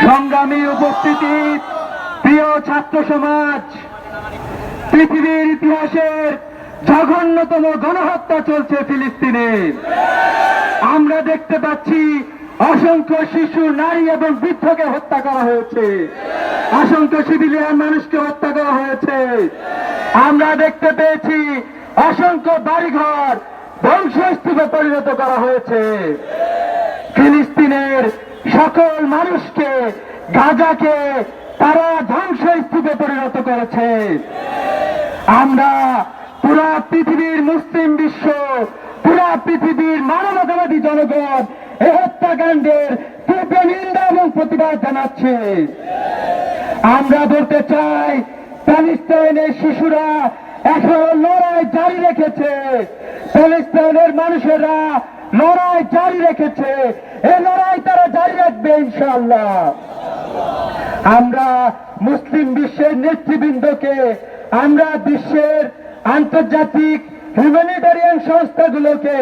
সংগ্রামী উপস্থিতি, প্রিয় ছাত্র সমাজ, পৃথিবীর ইতিহাসের জঘন্যতম গণহত্যা চলছে ফিলিস্তিনে। আমরা দেখতে পাচ্ছি অসংখ্য শিশু, নারী এবং বৃদ্ধকে হত্যা করা হয়েছে, অসংখ্য সিভিলিয়ান মানুষকে হত্যা করা হয়েছে। আমরা দেখতে পেয়েছি অসংখ্য বাড়িঘর ধ্বংসস্তূপে পরিণত করা হয়েছে। ফিলিস্তিনের সকল মানুষকে, গাজাকে তারা ধ্বংসস্তূপে পরিণত করেছে। আমরা পুরা পৃথিবীর মুসলিম বিশ্ব, পুরা পৃথিবীর মানবতাবাদী জনগণ এই হত্যাকাণ্ডের তীব্র নিন্দা এবং প্রতিবাদ জানাচ্ছে। আমরা বলতে চাই, প্যালেস্টাইনের শিশুরা এখনো লড়াই জারি রেখেছে, প্যালেস্টাইনের মানুষেরা লড়াই জারি রেখেছে, এই লড়াই তারা জারি রাখবে ইনশাআল্লাহ। আমরা মুসলিম বিশ্বের নেতৃবৃন্দকে, আমরা বিশ্বের আন্তর্জাতিক হিউম্যানিটেরিয়ান সংস্থাগুলোকে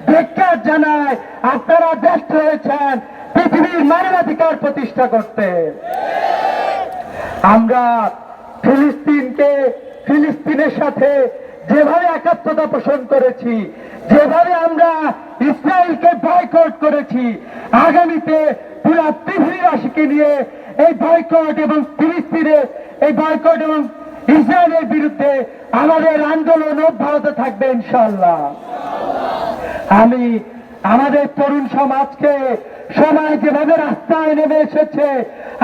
ধিক্কার জানাই। আপনারা ব্যস্ত হয়েছেন পৃথিবীর মানবাধিকার প্রতিষ্ঠা করতে। আমরা ফিলিস্তিনের সাথে যেভাবে একাত্মতা পোষণ করেছি, যেভাবে আমরা ইসরায়েলকে বয়কট করেছি, আগামীতে পুরো পৃথিবীবাসীকে নিয়ে এই বয়কট এবং ফিলিস্তিনের এই বয়কট এবং ইসরায়েলের বিরুদ্ধে আমাদের আন্দোলন অব্যাহত থাকবে ইনশাআল্লাহ। আমি আমাদের তরুণ সমাজকে, সমাজ যেভাবে রাস্তায় নেমে এসেছে,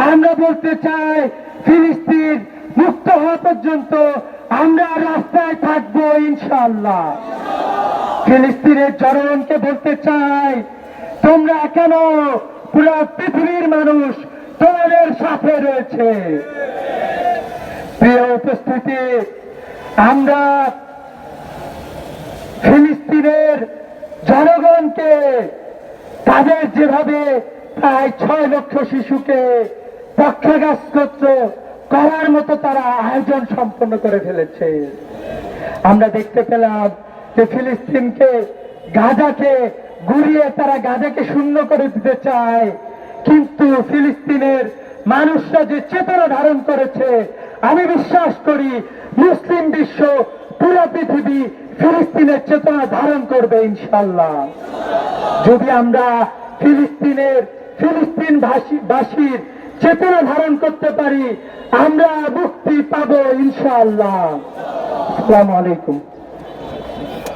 আমরা বলতে চাই ফিলিস্তিন মুক্ত হওয়া পর্যন্ত আমরা রাস্তায় থাকবো ইনশাআল্লাহ। ফিলিস্তিনের জনগণকে বলতে চাই, তোমরা কেন, পুরো পৃথিবীর মানুষ তোমাদের সাথে রয়েছে। প্রিয় উপস্থিতি, আমরা ফিলিস্তিনের জনগণকে তাদের যেভাবে প্রায় 6 লক্ষ শিশুকে পক্ষাঘাত করার মতো তারা আয়োজন সম্পন্ন করে ফেলেছে। আমরা দেখতে পেলাম যে ফিলিস্তিনকে, গাজাকে গুড়িয়ে তারা গাজাকে শূন্য করে দিতে চায়, কিন্তু ফিলিস্তিনের মানুষরা যে চেতনা ধারণ করেছে, আমি বিশ্বাস করি মুসলিম বিশ্ব, পুরো পৃথিবী ফিলিস্তিনের চেতনা ধারণ করবে ইনশাআল্লাহ। যদি আমরা ফিলিস্তিনবাসীর চেতনা ধারণ করতে পারি, আমরা মুক্তি পাবো ইনশাআল্লাহ। আসসালামু আলাইকুম।